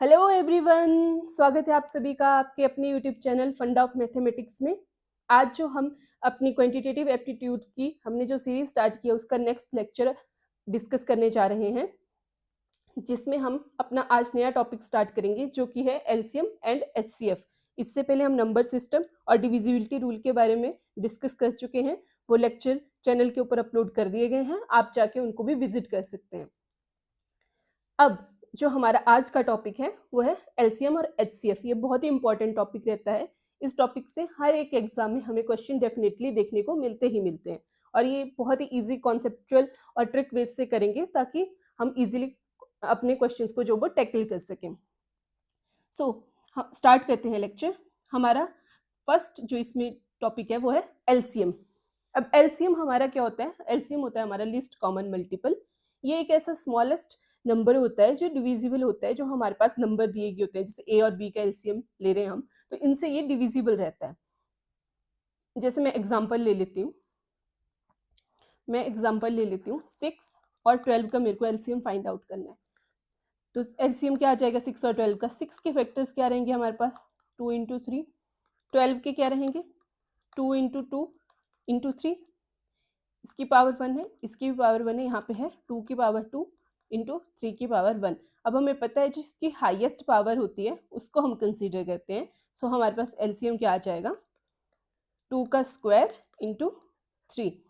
Hello everyone, स्वागत है आप सभी का आपके अपने YouTube channel fund of mathematics में। आज जो हम अपनी क्वांटिटेटिव एप्टीट्यूड की हमने जो सीरीज स्टार्ट की है उसका नेक्स्ट लेक्चर डिस्कस करने जा रहे हैं, जिसमें हम अपना आज नया टॉपिक स्टार्ट करेंगे जो कि है एलसीएम एंड एचसीएफ। इससे पहले हम नंबर सिस्टम और डिविजिबिलिटी रूल के बारे में डिस्कस कर चुके हैं। वो लेक्चर चैनल के ऊपर अपलोड कर दिए गए हैं, आप जाके उनको भी विजिट कर सकते हैं। अब जो हमारा आज का टॉपिक है वो है एलसीएम और एचसीएफ। ये बहुत ही इंपॉर्टेंट टॉपिक रहता है। इस टॉपिक से हर एक एग्जाम में हमें क्वेश्चन डेफिनेटली देखने को मिलते ही मिलते हैं, और ये बहुत ही इजी कॉन्सेप्चुअल और ट्रिक बेस से करेंगे ताकि हम इजीली अपने क्वेश्चंस को जो वो टैकल कर सकें। सो स्टार्ट करते हैं लेक्चर। हमारा फर्स्ट जो इसमें टॉपिक है वो है एलसीएम। अब एलसीएम हमारा क्या होता है? एलसीएम होता है हमारा लीस्ट कॉमन मल्टीपल। ये एक ऐसा स्मॉलेस्ट नंबर होता है जो डिविजिबल होता है, जो हमारे पास नंबर दिए गए होते हैं, जैसे ए और बी का एलसीएम ले रहे हैं हम, तो इनसे ये डिविजिबल रहता है। जैसे मैं एग्जांपल ले लेती हूँ, 6 और 12 का मेरे को एलसीएम फाइंड आउट करना है। तो एलसीएम क्या आ जाएगा 6 और 12 का? 6 के फैक्टर्स क्या रहेंगे हमारे पास? 2 इंटू 3। 12 के क्या रहेंगे? 2 इंटू 2 इंटू 3। इसकी पावर 1 है, इसकी भी पावर 1 है, यहाँ पे है 2 की पावर 2 इंटू 3 की पावर 1। अब हमें पता है जिसकी हाईएस्ट पावर होती है उसको हम कंसीडर करते हैं। सो हमारे पास एलसीएम क्या आ जाएगा? 2 का स्क्वायर इंटू 3,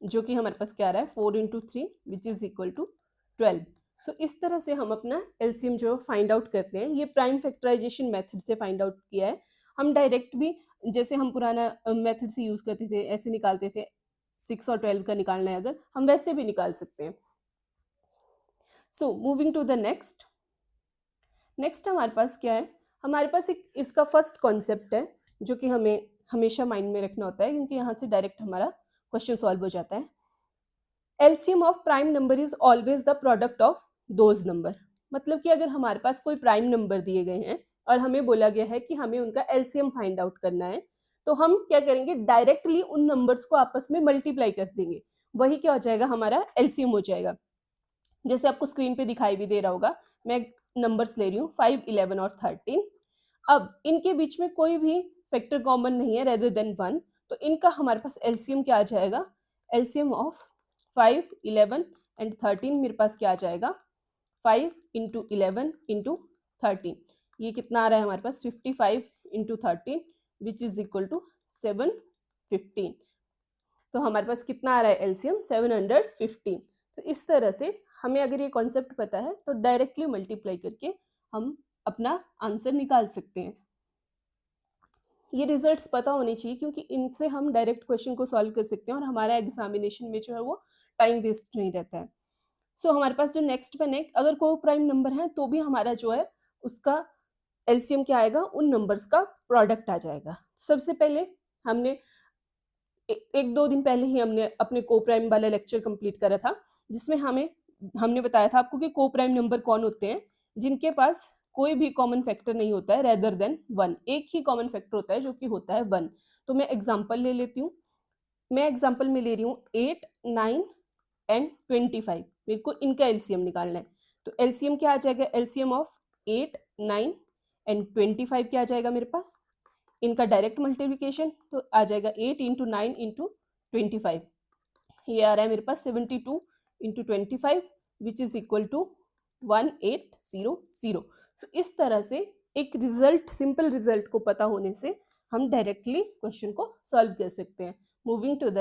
जो कि हमारे पास क्या आ रहा है? 4 into 3 which is equal to 12। So इस तरह से हम अपना एलसीएम जो फाइंड आउट करते हैं। ये प्राइम फैक्टराइजेशन मेथड से फाइंड आउट किया है। हम डायरेक्ट भी, जैसे हम पुराना मेथड से यूज करते थे, ऐसे निकालते थे, 6 और 12 का निकालना है अगर, हम वैसे भी निकाल सकते हैं। So moving to the next हमारे पास क्या है? हमारे पास एक इसका फर्स्ट कॉन्सेप्ट है जो कि हमें हमेशा माइंड में रखना होता है, क्योंकि यहाँ से डायरेक्ट हमारा क्वेश्चन सॉल्व हो जाता है। LCM of prime number is always the product of those number. मतलब कि अगर हमारे पास कोई प्राइम नंबर दिए गए हैं और हमें बोला गया है कि हमें उनका एलसीएम फाइंड आउट करना है, तो हम क्या करेंगे? डायरेक्टली उन नंबर्स को आपस में मल्टीप्लाई कर देंगे। वही क्या हो जाएगा? हमारा एलसीएम हो जाएगा। जैसे आपको स्क्रीन पे दिखाई भी दे रहा होगा, मैं नंबर्स ले रही हूँ 5, 11 और 13। अब इनके बीच में कोई भी फैक्टर कॉमन नहीं है रेदर देन 1, तो इनका हमारे पास एलसीएम क्या आ जाएगा? एलसीएम ऑफ 5, 11 एंड 13 मेरे पास क्या आ जाएगा? 5 इंटू 11 इंटू 13। ये कितना आ रहा है हमारे पास? 55 into 13 which is equal to 715। तो हमारे पास कितना आ रहा है एलसीएम? 715। तो इस तरह से हमें अगर ये कॉन्सेप्ट पता है तो डायरेक्टली मल्टीप्लाई करके हम अपना आंसर निकाल सकते हैं। ये रिजल्ट्स पता होने चाहिए, क्योंकि इनसे हम डायरेक्ट क्वेश्चन को सॉल्व कर सकते हैं और हमारा एग्जामिनेशन में जो है वो टाइम वेस्ट नहीं रहता है। सो हमारे पास जो नेक्स्ट वन है, अगर को प्राइम नंबर है तो भी हमारा जो है उसका एलसीएम क्या आएगा? उन नंबर्स का प्रोडक्ट आ जाएगा। सबसे पहले हमने एक दो दिन पहले ही हमने अपने को प्राइम वाला लेक्चर कंप्लीट करा था, जिसमें हमने बताया था आपको कि को प्राइम नंबर कौन होते हैं? जिनके पास कोई भी कॉमन फैक्टर नहीं होता है रेदर देन 1। एक ही कॉमन फैक्टर होता है जो कि होता है 1। तो मैं एग्जांपल ले लेती हूँ। मैं एग्जांपल में ले रही हूँ 8, 9 एंड 25। मेरे को इनका एलसीएम निकालना है। तो एलसीएम क्या आ जाएगा? एलसीएम ऑफ 8, 9 एंड 25 क्या आ जाएगा मेरे पास? इनका डायरेक्ट मल्टीप्लिकेशन तो आ जाएगा 8 इंटू 9 इंटू 25। ये आ रहा है मेरे पास 72 into 25 which is equal to 1800। So इस तरह से एक रिजल्ट, सिंपल रिजल्ट को पता होने से हम डायरेक्टली क्वेश्चन को सॉल्व कर सकते हैं। मूविंग टू द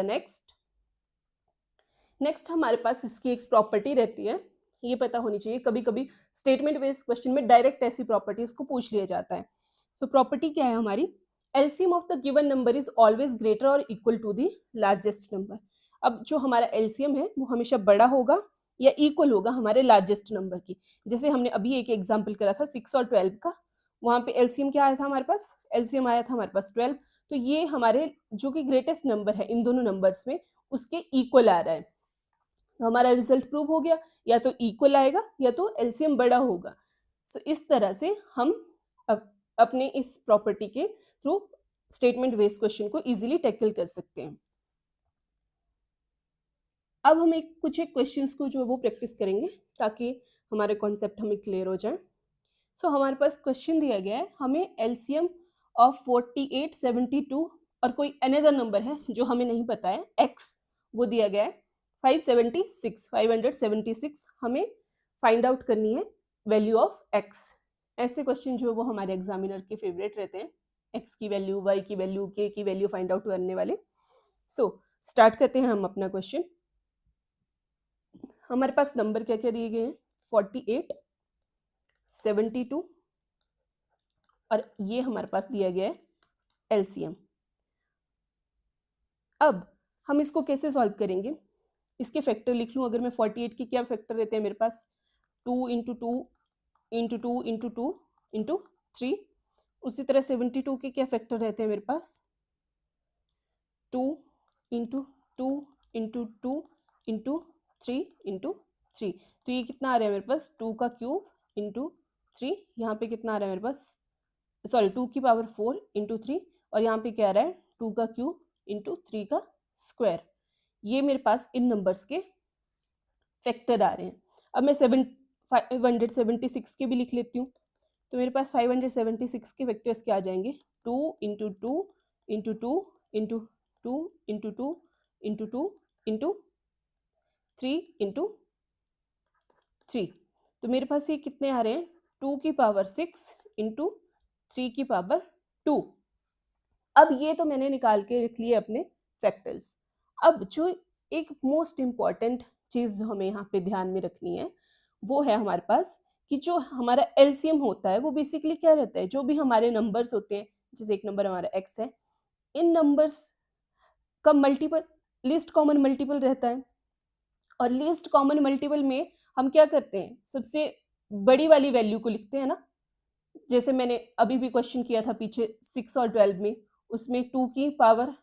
नेक्स्ट हमारे पास इसकी एक प्रॉपर्टी रहती है, ये पता होनी चाहिए। कभी कभी स्टेटमेंट बेस्ड क्वेश्चन में डायरेक्ट ऐसी प्रॉपर्टीज को पूछ लिया जाता है। सो प्रॉपर्टी क्या है हमारी? LCM of the given number is always greater और equal to the largest number. अब जो हमारा एलसीएम है वो हमेशा बड़ा होगा या इक्वल होगा हमारे लार्जेस्ट नंबर की। जैसे हमने अभी एक एग्जाम्पल करा था 6 और 12 का, वहां पे एलसीएम क्या आया था हमारे पास? एलसीएम आया था हमारे पास 12। तो ये हमारे जो कि ग्रेटेस्ट नंबर है इन दोनों नंबर्स में, उसके इक्वल आ रहा है। तो हमारा रिजल्ट प्रूव हो गया, या तो इक्वल आएगा या तो एलसीएम बड़ा होगा। सो इस तरह से हम अपने इस प्रॉपर्टी के थ्रू स्टेटमेंट बेस्ड क्वेश्चन को इजीली टैकल कर सकते हैं। अब हम कुछ क्वेश्चंस को जो है वो प्रैक्टिस करेंगे ताकि हमारे कॉन्सेप्ट हमें क्लियर हो जाए। सो हमारे पास क्वेश्चन दिया गया है, हमें एलसीएम ऑफ 48, 72 और कोई अनदर नंबर है जो हमें नहीं पता है, एक्स, वो दिया गया है 576 हमें फाइंड आउट करनी है वैल्यू ऑफ एक्स। ऐसे क्वेश्चन जो वो हमारे एग्जामिनर के फेवरेट रहते हैं, एक्स की वैल्यू, वाई की वैल्यू, के की वैल्यू फाइंड आउट करने वाले। सो स्टार्ट करते हैं हम अपना क्वेश्चन। हमारे पास नंबर क्या क्या दिए गए हैं, 48, 72 और ये हमारे पास दिया गया है एलसीएम। अब हम इसको कैसे सॉल्व करेंगे, इसके फैक्टर लिख लूँ। अगर मैं 48 के क्या फैक्टर रहते हैं मेरे पास, 2 इंटू 2 इंटू 2 इंटू 2 इंटू 3। उसी तरह 72 के क्या फैक्टर रहते हैं मेरे पास, 2 इंटू 2 इंटू 2 इंटू 3 इंटू 3। तो ये कितना आ रहा है मेरे पास, 2 का क्यूब इंटू 3, यहाँ पे कितना आ रहा है मेरे पास, सॉरी 2 की पावर 4 इंटू 3, और यहाँ पे क्या आ रहा है 2 का क्यूब इंटू 3 का स्क्वायर। ये मेरे पास इन नंबर्स के फैक्टर आ रहे हैं। अब मैं 576 के भी लिख लेती हूँ। तो मेरे पास 576 के वेक्टर्स क्या आ जाएंगे, 2 into 2 into 2 into 2 into 2 into 2 into 3 into 3। तो मेरे पास ये कितने आ रहे हैं, 2 की पावर 6 इंटू 3 की पावर 2। अब ये तो मैंने निकाल के लिख लिए अपने फैक्टर्स। अब जो एक मोस्ट इम्पॉर्टेंट चीज़ जो हमें यहाँ पे ध्यान में रखनी है, वो है हमारे पास कि जो हमारा एलसीएम होता है वो बेसिकली क्या रहता है, जो भी हमारे नंबर्स होते हैं, जैसे एक नंबर हमारा एक्स है, इन नंबर्स का मल्टीपल, लीस्ट कॉमन मल्टीपल रहता है। और लीस्ट कॉमन मल्टीपल में हम क्या करते हैं, सबसे बड़ी वाली वैल्यू को लिखते हैं ना। जैसे मैंने अभी भी क्वेश्चन किया था पीछे 6 और 12 में, उसमें 2 की पावर,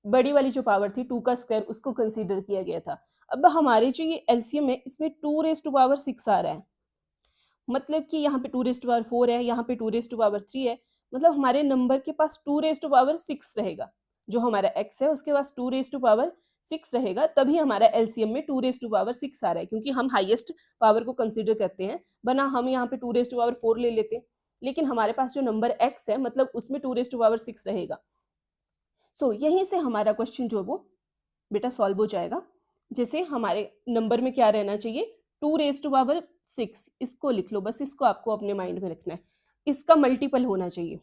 बड़ी वाली जो पावर थी 2 का स्क्वायर, उसको कंसीडर किया गया था। अब हमारे जो ये एलसीएम है, इसमें 2 रेज़ टू पावर 6 आ रहा है, मतलब कि यहाँ पे 2 रेज़ टू पावर 4 है, यहाँ पे 2 रेज़ टू पावर 3 है, मतलब हमारे नंबर के पास 2 रेज़ टू पावर 6 रहेगा। जो हमारा एक्स है उसके पास 2 रेज़ टू पावर 6 रहेगा, तभी हमारा एलसीएम में 2 रेज़ टू पावर 6 आ रहा है, क्योंकि हम हाईएस्ट पावर को कंसीडर करते हैं, वरना हम यहाँ पे 2 रेज़ टू पावर 4 ले लेते। लेकिन हमारे पास जो नंबर एक्स है, मतलब उसमें 2 रेज़ टू पावर 6 रहेगा। सो यहीं से हमारा क्वेश्चन जो है वो बेटा सॉल्व हो जाएगा। जैसे हमारे नंबर में क्या रहना चाहिए, 2 रेज़ टू पावर 6, इसको लिख लो, बस इसको आपको अपने माइंड में रखना है, इसका मल्टीपल होना चाहिए।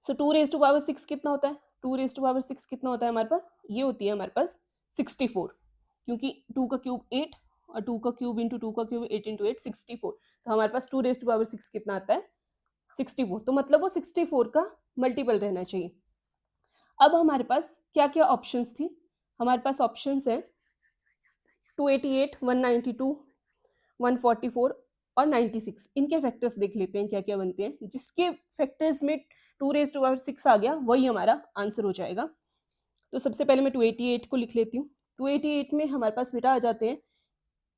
सो 2 रेज़ टू पावर 6 कितना होता है, 2 रेज़ टू पावर 6 कितना होता है हमारे पास, ये होती है हमारे पास 64, क्योंकि 2 का क्यूब 8 और 2 का क्यूब इंटू 2 का क्यूब 8 इंटू 8 64। तो हमारे पास 2 रेज़ टू पावर 6 कितना आता है, 64। तो मतलब वो 64 का मल्टीपल रहना चाहिए। अब हमारे पास क्या क्या ऑप्शंस थी, हमारे पास ऑप्शंस हैं 288, 192, 144 और 96। इनके फैक्टर्स देख लेते हैं क्या क्या बनते हैं। जिसके फैक्टर्स में 2 रेज़ टू पावर 6 आ गया, वही हमारा आंसर हो जाएगा। तो सबसे पहले मैं 288 को लिख लेती हूँ। 288 में हमारे पास बेटा आ जाते हैं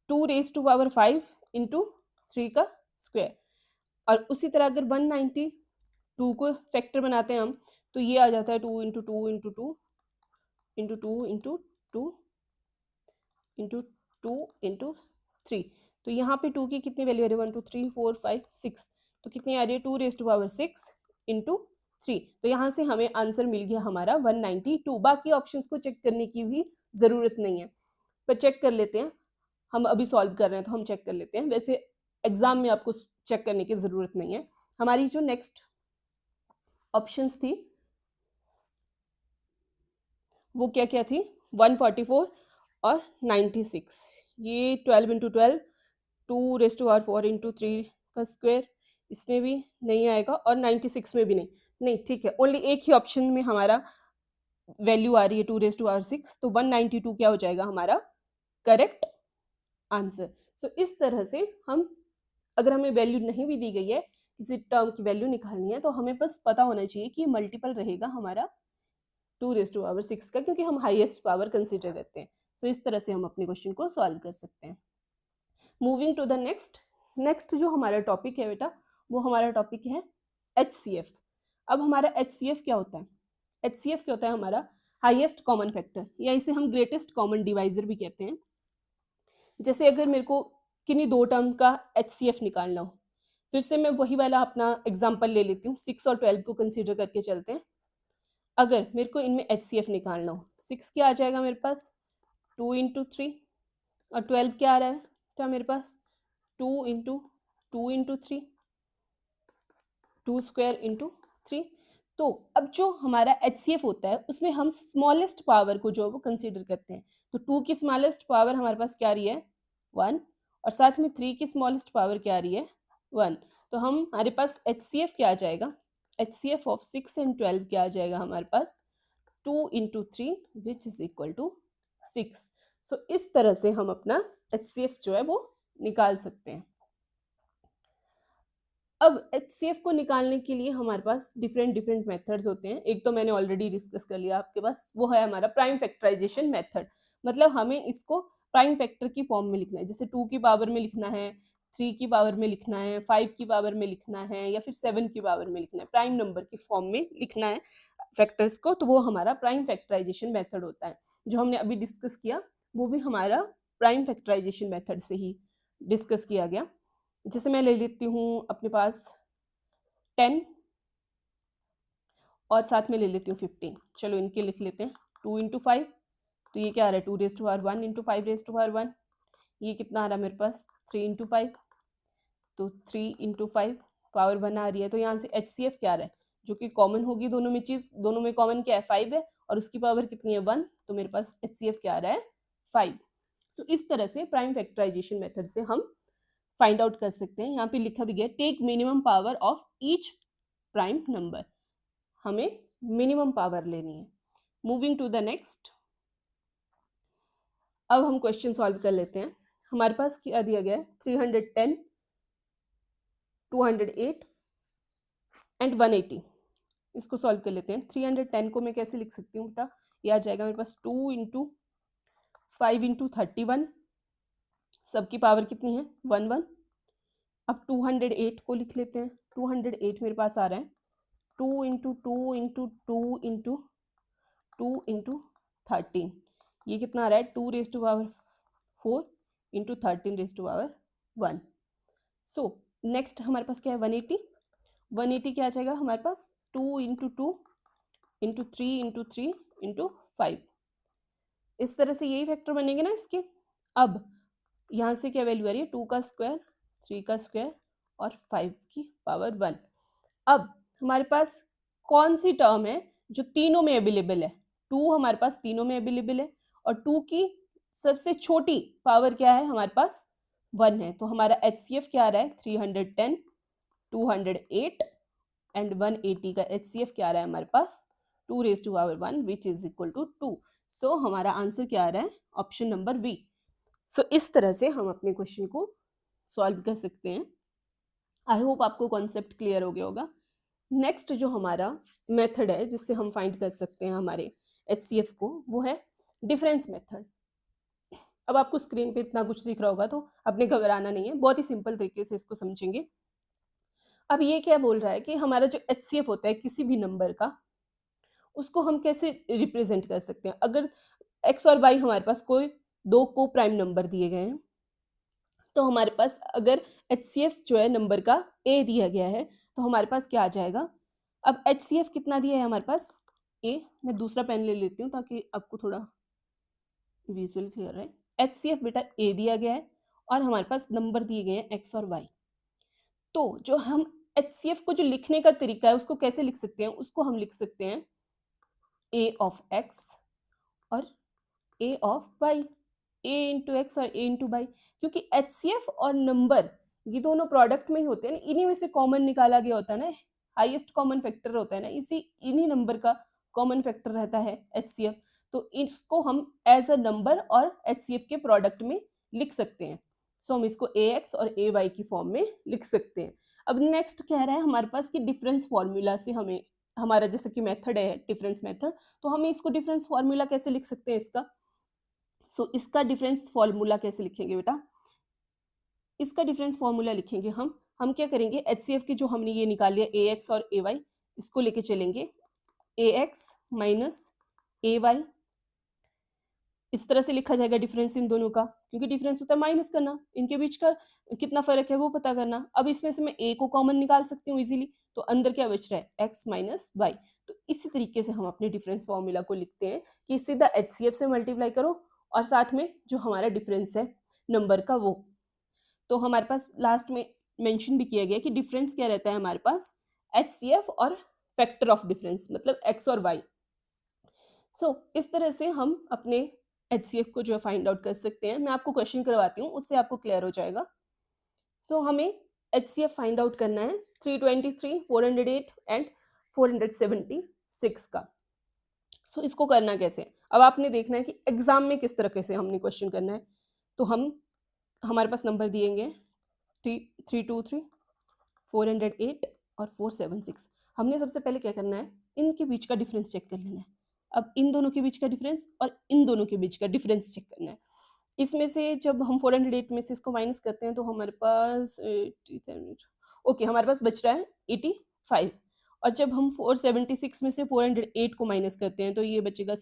2 रेज़ टू पावर 5 इंटू 3 का स्क्वायर। और उसी तरह अगर 192 को फैक्टर बनाते हैं हम, तो ये आ जाता है 2 into 2 into 2 into 2 into 2 into 2 into 3। तो यहाँ पे 2 की कितनी वैल्यू आ रही है, 1 2 3 4 5 6, तो कितनी आ रही है 2 रेज़ टू पावर 6 इंटू 3। तो यहाँ से हमें आंसर मिल गया हमारा 192। बाकी ऑप्शंस को चेक करने की भी ज़रूरत नहीं है, पर चेक कर लेते हैं, हम अभी सॉल्व कर रहे हैं तो हम चेक कर लेते हैं। वैसे एग्जाम में आपको चेक करने की ज़रूरत नहीं है। हमारी जो नेक्स्ट ऑप्शंस थी वो क्या क्या थी, 144 और 96। ये 12 into 12, 2 raise to power 4 into 3 का स्क्वायर, इसमें भी नहीं आएगा, और 96 में भी नहीं। नहीं, ठीक है, ओनली एक ही ऑप्शन में हमारा वैल्यू आ रही है 2 रेज़ टू पावर 6, तो 192 क्या हो जाएगा हमारा करेक्ट आंसर। सो इस तरह से हम, अगर हमें वैल्यू नहीं भी दी गई है, किसी टर्म की वैल्यू निकालनी है, तो हमें बस पता होना चाहिए कि मल्टीपल रहेगा हमारा 2 रेज़ टू पावर 6 का, क्योंकि हम हाईएस्ट पावर कंसीडर करते हैं। सो इस तरह से हम अपने क्वेश्चन को सॉल्व कर सकते हैं। मूविंग टू द नेक्स्ट जो हमारा टॉपिक है बेटा, वो हमारा टॉपिक है HCF। अब हमारा HCF क्या होता है, HCF क्या होता है हमारा हाईएस्ट कॉमन फैक्टर, या इसे हम ग्रेटेस्ट कॉमन डिवाइजर भी कहते हैं। जैसे अगर मेरे को किन्हीं दो टर्म का HCF निकालना हो, फिर से मैं वही वाला अपना एग्जाम्पल ले लेती हूँ, 6 और 12 को कंसिडर करके चलते हैं। अगर मेरे को इनमें HCF निकालना हो, 6 क्या आ जाएगा मेरे पास 2 इंटू 3 और 12 क्या आ रहा है क्या मेरे पास 2 इंटू 3 2 स्क्वायर इंटू 3। तो अब जो हमारा HCF होता है उसमें हम स्मॉलेस्ट पावर को जो है वो कंसिडर करते हैं। तो 2 की स्मॉलेस्ट पावर हमारे पास क्या आ रही है 1 और साथ में 3 की स्मॉलेस्ट पावर क्या आ रही है 1। तो हमारे पास HCF क्या आ जाएगा, HCF ऑफ 6 एंड 12 क्या आ जाएगा हमारे पास 2 into 3 which is equal to 6। So इस तरह से हम अपना HCF जो है वो निकाल सकते हैं। अब HCF को निकालने के लिए हमारे पास डिफरेंट मेथड्स होते हैं। एक तो मैंने ऑलरेडी डिस्कस कर लिया आपके पास, वो है हमारा प्राइम फैक्टराइजेशन मेथड। मतलब हमें इसको प्राइम फैक्टर की फॉर्म में लिखना है, जैसे 2 की पावर में लिखना है, 3 की पावर में लिखना है, 5 की पावर में लिखना है या फिर 7 की पावर में लिखना है, प्राइम नंबर की फॉर्म में लिखना है फैक्टर्स को, तो वो हमारा प्राइम फैक्टराइजेशन मेथड होता है। जो हमने अभी डिस्कस किया वो भी हमारा प्राइम फैक्टराइजेशन मेथड से ही डिस्कस किया गया। जैसे मैं ले लेती हूँ अपने पास 10 और साथ में ले लेती हूँ 15। चलो इनके लिख लेते हैं 2 इंटू 5, तो ये क्या आ रहा है 2 raise to power 1 into 5 raise to power 1। ये कितना आ रहा है मेरे पास 3 इंटू 5, तो 3 इंटू 5 पावर 1 आ रही है। तो यहाँ से HCF क्या आ रहा है, जो कि कॉमन होगी दोनों में चीज, दोनों में कॉमन क्या है 5 है और उसकी पावर कितनी है 1, तो मेरे पास HCF क्या आ रहा है 5। सो इस तरह से प्राइम फैक्टराइजेशन मेथड से हम फाइंड आउट कर सकते हैं। यहाँ पे लिखा भी गया take minimum power of each prime number, हमें मिनिमम पावर लेनी है। मूविंग टू द नेक्स्ट, अब हम क्वेश्चन सॉल्व कर लेते हैं। हमारे पास क्या दिया गया है 310, 208 एंड 180। इसको सॉल्व कर लेते हैं। 310 को मैं कैसे लिख सकती हूँ बेटा, ये आ जाएगा मेरे पास 2 इंटू 5 इंटू 31, सबकी पावर कितनी है 1 1। अब 208 को लिख लेते हैं। 208 मेरे पास आ रहा है 2 इंटू 2 इंटू 2 इंटू 2 इंटू 13, ये कितना आ रहा है 2 raise to power 4 into 13 raise to power 1। So next हमारे पास क्या है 180। 180 क्या आ जाएगा हमारे पास 2 इंटू 2 इंटू 3 इंटू 3 इंटू 5। इस तरह से यही फैक्टर बनेंगे ना इसके। अब यहाँ से क्या वैल्यू आ रही है 2 का स्क्वायर, 3 का स्क्वायर और 5 की पावर 1। अब हमारे पास कौन सी टर्म है जो तीनों में अवेलेबल है, 2 हमारे पास तीनों में अवेलेबल है और 2 की सबसे छोटी पावर क्या है हमारे पास 1 है। तो हमारा HCF क्या आ रहा है 310, 208 एंड 180 का HCF क्या आ रहा है हमारे पास 2 raise to power 1 which is equal to 2। So हमारा आंसर क्या आ रहा है ऑप्शन नंबर बी। सो इस तरह से हम अपने क्वेश्चन को सॉल्व कर सकते हैं। आई होप आपको कॉन्सेप्ट क्लियर हो गया होगा। नेक्स्ट जो हमारा मेथड है जिससे हम फाइंड कर सकते हैं हमारे HCF को, वो है डिफरेंस मेथड। अब आपको स्क्रीन पे इतना कुछ दिख रहा होगा तो अपने घबराना नहीं है, बहुत ही सिंपल तरीके से इसको समझेंगे। अब ये क्या बोल रहा है कि हमारा जो HCF होता है किसी भी नंबर का, उसको हम कैसे रिप्रेजेंट कर सकते हैं। अगर x और y हमारे पास कोई दो को प्राइम नंबर दिए गए हैं, तो हमारे पास अगर HCF जो है नंबर का a दिया गया है तो हमारे पास क्या आ जाएगा। अब HCF कितना दिया है हमारे पास a, मैं दूसरा पेन ले लेती हूँ ताकि आपको थोड़ा विजुअल क्लियर रहे। HCF बेटा a दिया गया है और हमारे पास नंबर दिए गए हैं x और y। तो जो हम HCF को जो लिखने का तरीका है उसको कैसे लिख सकते हैं, उसको हम लिख सकते हैं a ऑफ x और a of y, a into x और a इंटू वाई, क्योंकि HCF और नंबर ये दोनों प्रोडक्ट में ही होते हैं ना, इन्हीं में से कॉमन निकाला गया होता है ना, हाईएस्ट कॉमन फैक्टर होता है ना, इन्हीं नंबर का कॉमन फैक्टर रहता है HCF। तो इसको हम एज अ नंबर और HCF के प्रोडक्ट में लिख सकते हैं। सो हम इसको AX और AY की फॉर्म में लिख सकते हैं। अब नेक्स्ट कह रहा है हमारे पास कि डिफरेंस फॉर्मूला से हमें, हमारा जैसे कि मेथड है डिफरेंस मेथड, तो हम इसको डिफरेंस फॉर्मूला कैसे लिख सकते हैं इसका। सो इसका डिफरेंस फॉर्मूला कैसे लिखेंगे बेटा, इसका डिफरेंस फॉर्मूला लिखेंगे हम क्या करेंगे HCF की जो हमने ये निकाल लिया AX और AY, इसको लेके चलेंगे AX माइनस AY, इस तरह से लिखा जाएगा डिफरेंस इन दोनों का, क्योंकि डिफरेंस होता है माइनस करना, इनके बीच का कितना फर्क है वो पता करना। अब इसमें से मैं a को कॉमन निकाल सकती हूँ इजीली, तो अंदर क्या बच रहा है x माइनस वाई। तो इसी तरीके से हम अपने डिफरेंस फॉर्मूला को लिखते हैं कि सीधा HCF से मल्टीप्लाई करो और साथ में जो हमारा डिफरेंस है नंबर का वो। तो हमारे पास लास्ट में मेंशन भी किया गया कि डिफरेंस क्या रहता है हमारे पास, HCF और फैक्टर ऑफ डिफरेंस मतलब x और y। इस तरह से हम अपने HCF को जो है फाइंड आउट कर सकते हैं। मैं आपको क्वेश्चन करवाती हूँ, उससे आपको क्लियर हो जाएगा। हमें HCF फाइंड आउट करना है 323, 408 एंड 476 का। इसको करना कैसे, अब आपने देखना है कि एग्जाम में किस तरह से हमने क्वेश्चन करना है। तो हमारे पास नंबर दिएंगे 323, 408 और 476। हमने सबसे पहले क्या करना है, इनके बीच का डिफरेंस चेक कर लेना है। अब इन दोनों के बीच का डिफरेंस और इन दोनों के बीच का डिफरेंस चेक करना है। इसमें से जब हम 408 में से इसको माइनस करते हैं तो हमारे पास हमारे पास बच रहा है 85। और जब हम 476 में से 408 को माइनस करते हैं तो ये बचेगा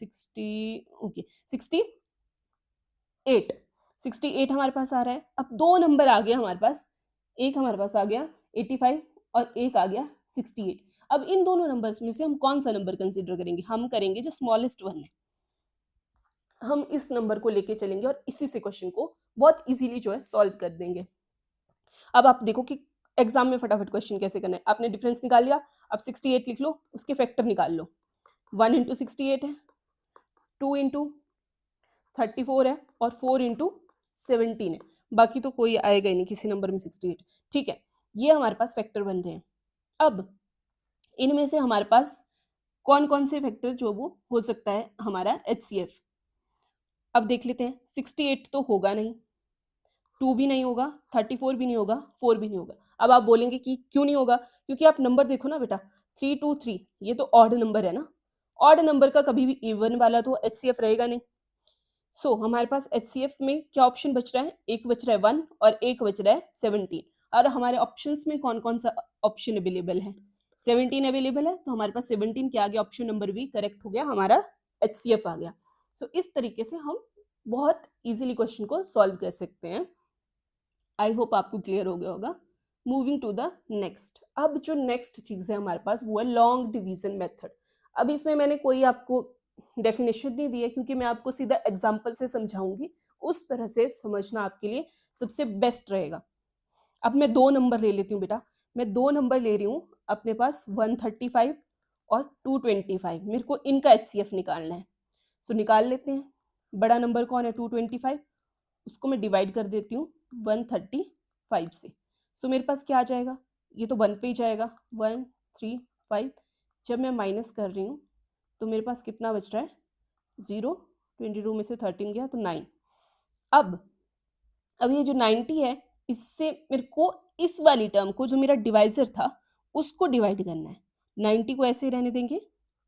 68 हमारे पास आ रहा है। अब दो नंबर आ गया हमारे पास, एक हमारे पास आ गया 85 और एक आ गया 68। अब इन दोनों नंबर्स में से हम कौन सा नंबर कंसीडर करेंगे, हम करेंगे जो स्मॉलेस्ट वन है। हम इस नंबर को लेके चलेंगे और इसी से क्वेश्चन को बहुत इजीली जो है सॉल्व कर देंगे। अब आप देखो कि एग्जाम में फटाफट क्वेश्चन कैसे करना है। आपने डिफरेंस निकाल लिया, अब 68 लिख लो, उसके फैक्टर निकाल लो। 1 इंटू 68 है, 2 इंटू 34 है और 4 इंटू 17 है। बाकी तो कोई आएगा ही नहीं किसी नंबर में 68। ठीक है, ये हमारे पास फैक्टर बन रहे हैं। अब इनमें से हमारे पास कौन कौन से फैक्टर जो वो हो सकता है हमारा HCF। अब देख लेते हैं, 68 तो होगा नहीं, 2 भी नहीं होगा, 34 भी नहीं होगा, 4 भी नहीं होगा। अब आप बोलेंगे कि क्यों नहीं होगा, क्योंकि आप नंबर देखो ना बेटा, 323 ये तो ऑड नंबर है ना, ऑड नंबर का कभी भी इवन वाला तो HCF रहेगा नहीं। हमारे पास HCF में क्या ऑप्शन बच रहा है, एक बच रहा है 1 और एक बच रहा है 17। और हमारे ऑप्शंस में कौन कौन सा ऑप्शन अवेलेबल है, 17 अवेलेबल है, तो हमारे पास 17 के आगे ऑप्शन नंबर भी करेक्ट हो गया, हमारा HCF आ गया। इस तरीके से हम बहुत इजीली क्वेश्चन को सॉल्व कर सकते हैं। आई होप आपको क्लियर हो गया होगा। मूविंग टू द नेक्स्ट, अब जो नेक्स्ट चीज है हमारे पास वो है लॉन्ग डिवीजन मेथड। अब इसमें मैंने कोई आपको डेफिनेशन नहीं दी है, क्योंकि मैं आपको सीधा एग्जाम्पल से समझाऊंगी, उस तरह से समझना आपके लिए सबसे बेस्ट रहेगा। अब मैं दो नंबर ले लेती हूँ बेटा, मैं दो नंबर ले रही हूँ अपने पास 135 और 225। मेरे को इनका HCF निकालना है। निकाल लेते हैं। बड़ा नंबर कौन है 225, उसको मैं डिवाइड कर देती हूँ 135 से। मेरे पास क्या आ जाएगा, ये तो 1 पे ही जाएगा, 135। जब मैं माइनस कर रही हूँ तो मेरे पास कितना बच रहा है 0, 22 में से 13 गया तो 9। अब ये जो 90 है, इससे मेरे को इस वाली टर्म को जो मेरा डिवाइजर था उसको डिवाइड करना है। 90 को ऐसे रहने देंगे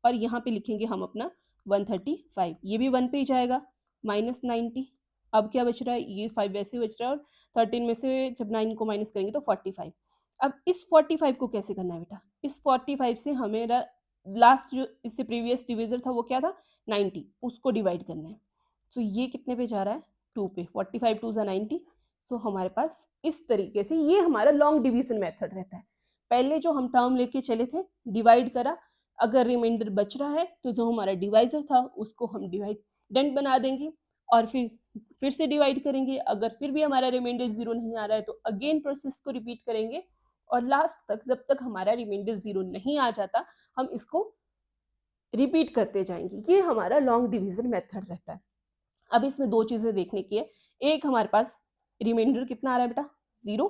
और यहाँ पे लिखेंगे हम अपना 135, ये भी 1 पे ही जाएगा, माइनस 90। अब क्या बच रहा है, ये 5 वैसे बच रहा है और 13 में से जब 9 को माइनस करेंगे तो 45। अब इस 45 को कैसे करना है बेटा, इस 45 से हमें लास्ट जो इससे प्रीवियस डिविजर था वो क्या था 90, उसको डिवाइड करना है। ये कितने पे जा रहा है 2 पे, 45 2 90। हमारे पास इस तरीके से ये हमारा लॉन्ग डिवीजन मेथड रहता है। पहले जो हम टर्म लेके चले थे, डिवाइड करा, अगर रिमाइंडर बच रहा है तो जो हमारा डिवाइजर था उसको हम डिवाइडेंट बना देंगे और फिर से डिवाइड करेंगे। अगर फिर भी हमारा रिमाइंडर 0 नहीं आ रहा है तो अगेन प्रोसेस को रिपीट करेंगे और लास्ट तक जब तक हमारा रिमाइंडर 0 नहीं आ जाता हम इसको रिपीट करते जाएंगे। ये हमारा लॉन्ग डिवीजन मेथड रहता है। अब इसमें दो चीजें देखने की है, एक हमारे पास रिमाइंडर कितना आ रहा है बेटा 0,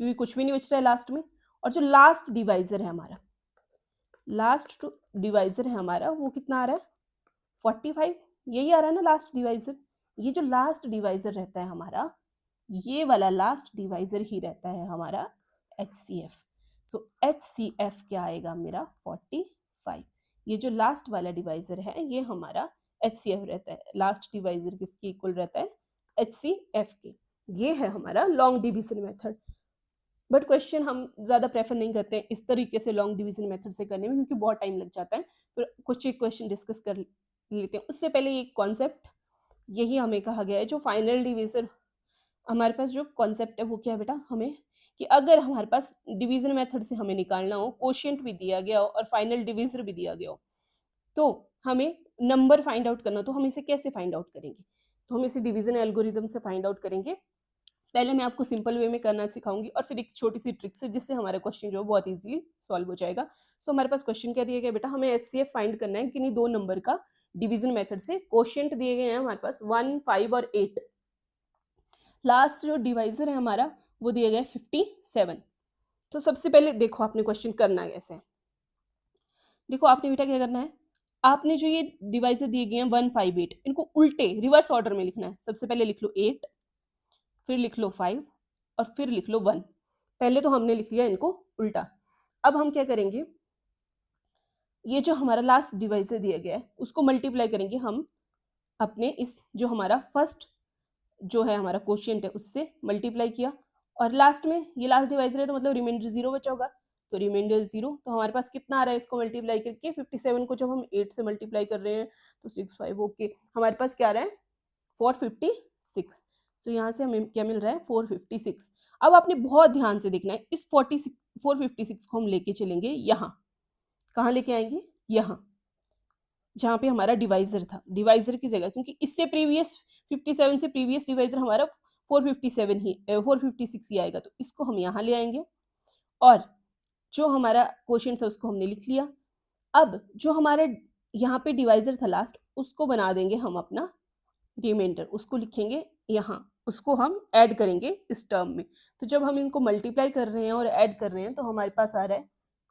क्योंकि कुछ भी नहीं बच रहा है लास्ट में, और जो लास्ट डिवाइजर है हमारा, लास्ट डिवाइजर है हमारा वो कितना आ रहा है 45, यही आ रहा है ना लास्ट डिवाइजर। ये जो लास्ट डिवाइजर रहता है हमारा, ये वाला लास्ट डिवाइजर ही रहता है हमारा HCF। HCF क्या आएगा मेरा 45। ये जो लास्ट वाला डिवाइजर है ये हमारा HCF रहता है। लास्ट डिवाइजर किसके इक्वल रहता है HCF के। ये है हमारा long division method. But question हम ज़्यादा प्रेफर नहीं करते हैं इस तरीके से लॉन्ग डिवीजन मेथड से करने में, क्योंकि बहुत टाइम लग जाता है। फिर कुछ एक क्वेश्चन डिस्कस कर लेते हैं। उससे पहले एक कॉन्सेप्ट यही हमें कहा गया है जो फाइनल डिवीजर हमारे पास जो कॉन्सेप्ट है वो क्या है बेटा, हमें कि अगर हमारे पास डिवीजन मेथड से हमें निकालना हो, कोशिएंट भी दिया गया हो और फाइनल डिवीजर भी दिया गया हो, तो हमें नंबर फाइंड आउट करना हो, तो हम इसे कैसे फाइंड आउट करेंगे? तो हम इसे डिवीजन एल्गोरिदम से फाइंड आउट करेंगे। पहले मैं आपको सिंपल वे में करना सिखाऊंगी और फिर एक छोटी सी ट्रिक से जिससे हमारा क्वेश्चन जो है बहुत इजीली सॉल्व हो जाएगा। सो हमारे पास क्वेश्चन क्या दिया गया बेटा, हमें एचसीएफ फाइंड करना है किन्हीं दो नंबर का डिवीजन मेथड से। कोशिएंट दिए गए हैं हमारे पास 1, 5 और 8। लास्ट जो डिवाइजर है हमारा वो दिया गया है 57। तो सबसे पहले देखो आपने क्वेश्चन करना कैसे है। देखो आपने बेटा क्या करना है, आपने जो ये डिवाइजर दिए गए हैं 1, 5, 8, इनको उल्टे रिवर्स ऑर्डर में लिखना है। सबसे पहले लिख लो 8, फिर लिख लो 5 और फिर लिख लो 1। पहले तो हमने लिख लिया इनको उल्टा। अब हम क्या करेंगे, ये जो हमारा लास्ट डिवाइजर दिया गया है उसको मल्टीप्लाई करेंगे हम अपने इस जो हमारा फर्स्ट जो है हमारा कोशिएंट है उससे मल्टीप्लाई किया, और लास्ट में ये लास्ट डिवाइजर है तो मतलब रिमाइंडर 0 बचा होगा, तो रिमाइंडर 0। तो हमारे पास कितना आ रहा है इसको मल्टीप्लाई करके, 57 को जब हम 8 से मल्टीप्लाई कर रहे हैं तो 6, 5, ओके, हमारे पास क्या आ रहा है 456। तो यहाँ से हमें क्या मिल रहा है 456। अब आपने बहुत ध्यान से देखना है, इस 456 को हम लेके चलेंगे यहाँ। कहाँ लेके आएंगे, यहाँ जहाँ पे हमारा डिवाइजर था, डिवाइजर की जगह, क्योंकि इससे प्रीवियस 57 से प्रीवियस डिवाइजर हमारा 456 ही आएगा, तो इसको हम यहाँ ले आएंगे और जो हमारा क्वोशिएंट था उसको हमने लिख लिया। अब जो हमारा यहाँ पे डिवाइजर था लास्ट, उसको बना देंगे हम अपना रिमाइंडर, उसको लिखेंगे यहाँ, उसको हम ऐड करेंगे इस टर्म में। तो जब हम इनको मल्टीप्लाई कर रहे हैं और ऐड कर रहे हैं तो हमारे पास आ रहा है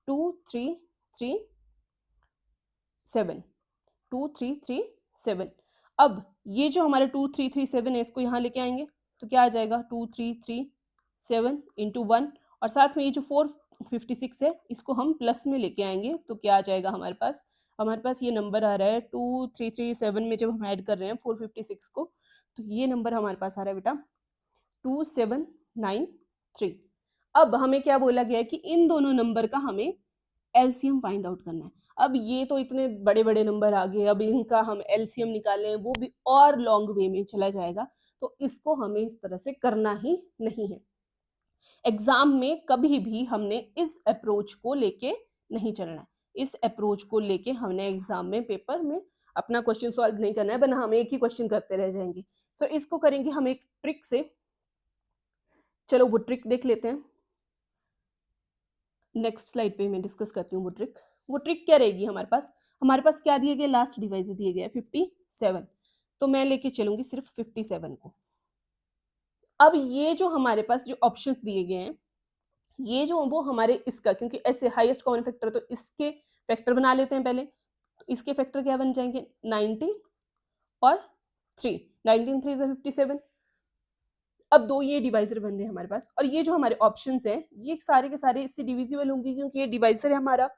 2337, 2337। अब ये जो हमारा 2337 है इसको यहाँ लेके आएंगे तो क्या आ जाएगा 2337 इंटू 1, और साथ में ये जो 456 है इसको हम प्लस में लेके आएंगे तो क्या आ जाएगा हमारे पास ये नंबर आ रहा है 2337 में जब हम ऐड कर रहे हैं 456 को, तो ये नंबर हमारे पास आ रहा है बेटा 2793। अब हमें क्या बोला गया है कि इन दोनों नंबर का हमें एलसीएम फाइंड आउट करना है। अब ये तो इतने बड़े बड़े नंबर आ गए, अब इनका हम एलसीएम निकालें वो भी और लॉन्ग वे में चला जाएगा, तो इसको हमें इस तरह से करना ही नहीं है। एग्जाम में कभी भी हमने इस अप्रोच को लेके नहीं चलना है, इस अप्रोच को लेके हमने एग्जाम में पेपर में अपना क्वेश्चन सॉल्व नहीं करना है, वरना हम एक ही क्वेश्चन करते रह जाएंगे। सो इसको करेंगे हम एक ट्रिक से। चलो वो ट्रिक देख लेते हैं, नेक्स्ट स्लाइड पे मैं डिस्कस करती हूँ वो ट्रिक। वो ट्रिक क्या रहेगी, हमारे पास क्या दिए गए, लास्ट डिवाइजर दिए गए 57, तो मैं लेके चलूंगी सिर्फ 57 को। अब ये जो हमारे पास जो ऑप्शंस दिए गए हैं, ये जो वो हमारे इसका, क्योंकि ऐसे हाईएस्ट कॉमन फैक्टर तो इसके फैक्टर बना लेते हैं पहले, तो इसके फैक्टर क्या बन जाएंगे 19 और 3, 19 3 से 57। अब दो ये डिवाइजर बन रहे हैं हमारे पास, और ये जो हमारे ऑप्शंस हैं ये सारे के सारे इससे डिविजिबल होंगे क्योंकि ये डिवाइजर है हमारा,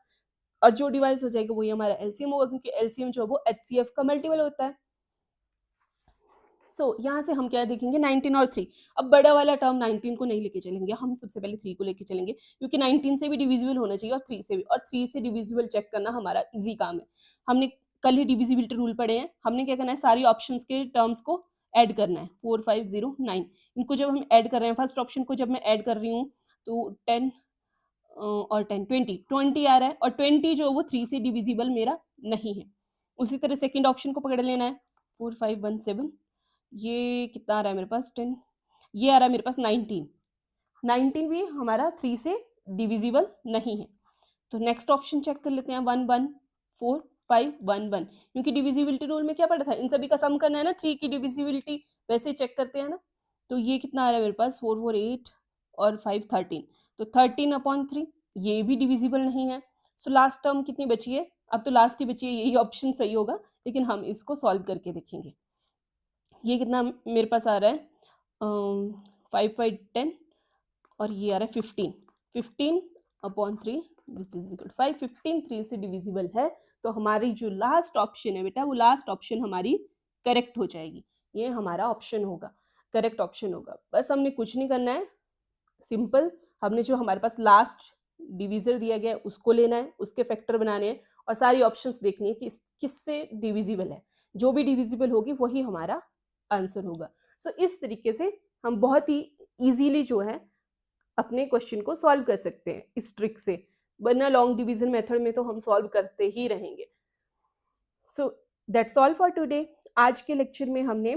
और जो डिवाइस हो जाएगा वही हमारा एलसीएम होगा, क्योंकि एलसीएम जो है वो एचसीएफ का मल्टीपल होता है। सो यहाँ से हम क्या देखेंगे 19 और 3। अब बड़ा वाला टर्म 19 को नहीं लेके चलेंगे, हम सबसे पहले 3 को लेके चलेंगे, क्योंकि 19 से भी डिविजिबल होना चाहिए और 3 से भी, और 3 से डिविजिबल चेक करना हमारा इजी काम है। हमने कल ही डिविजिबिलिटी रूल पढ़े हैं, हमने क्या करना है सारी ऑप्शंस के टर्म्स को ऐड करना है 4, 5, 0, 9। इनको जब हम ऐड कर रहे हैं, फर्स्ट ऑप्शन को जब मैं ऐड कर रही हूँ तो 10 और 10 20 आ रहा है, और 20 जो वो 3 से डिविजिबल मेरा नहीं है। उसी तरह सेकंड ऑप्शन को पकड़ लेना है 4, 5, 1, 7, ये कितना आ रहा है मेरे पास 10, ये आ रहा है मेरे पास 19 भी हमारा 3 से डिविजिबल नहीं है। तो नेक्स्ट ऑप्शन चेक कर लेते हैं 1, 1, 4, 5, 1, 1, क्योंकि डिविजिबिलिटी रूल में क्या पढ़ा था, इन सभी का सम करना है ना, 3 की डिविजिबिलिटी वैसे चेक करते हैं ना। तो ये कितना आ रहा है मेरे पास 4, 4, 8 और 5, 13, तो 13/3 ये भी डिविजिबल नहीं है। सो लास्ट टर्म कितनी बची है, अब तो लास्ट ही बची है, यही ऑप्शन सही होगा, लेकिन हम इसको सॉल्व करके देखेंगे। ये कितना मेरे पास आ रहा है 5/10 और ये आ रहा है 15/3 विच इज इक्वल 5। 15 3 से डिविजिबल है, तो हमारी जो लास्ट ऑप्शन है बेटा वो लास्ट ऑप्शन हमारी करेक्ट हो जाएगी, ये हमारा ऑप्शन होगा, करेक्ट ऑप्शन होगा। बस हमने कुछ नहीं करना है, सिंपल, हमने जो हमारे पास लास्ट डिविजर दिया गया है उसको लेना है, उसके फैक्टर बनाने हैं और सारी ऑप्शंस देखनी है कि किससे डिविजिबल है, जो भी डिविजिबल होगी वही हमारा आंसर होगा। सो इस तरीके से हम बहुत ही ईज़िली जो है अपने क्वेश्चन को सॉल्व कर सकते हैं इस ट्रिक से, वरना लॉन्ग डिवीज़न मेथड में तो हम सॉल्व करते ही रहेंगे। So that's all for today. आज के लेक्चर में हमने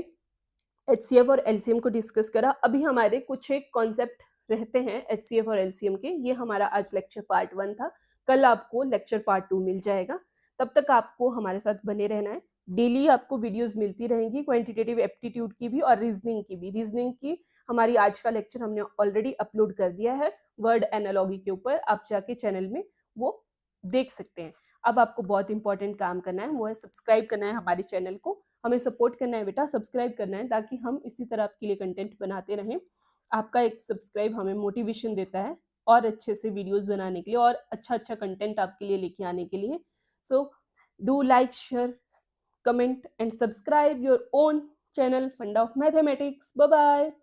एचसीएफ और एलसीएम को डिस्कस करा। अभी हमारे कुछ एक कॉन्सेप्ट रहते हैं एचसीएफ और एलसीएम के। ये हमारा आज लेक्चर पार्ट 1 था। कल आपको लेक्चर पार्ट 2 मिल जाएगा। तब तक आपको हमारे साथ बने रहना है। डेली आपको वीडियोस मिलती रहेंगी, क्वांटिटेटिव एप्टीट्यूड की भी और रीजनिंग की भी। रीजनिंग की हमारी आज का लेक्चर हमने ऑलरेडी अपलोड कर दिया है वर्ड एनालॉगी के ऊपर। आप जाके चैनल में वो देख सकते हैं। अब आपको बहुत इंपॉर्टेंट काम करना है, वो है सब्सक्राइब करना है हमारे चैनल को। हमें सपोर्ट करना है बेटा, सब्सक्राइब करना है, ताकि हम इसी तरह आपके लिए कंटेंट बनाते रहें। आपका एक सब्सक्राइब हमें मोटिवेशन देता है और अच्छे से वीडियोस बनाने के लिए और अच्छा कंटेंट आपके लिए लेके आने के लिए। So do like, share, comment and subscribe your own channel Funda of Mathematics. Bye bye.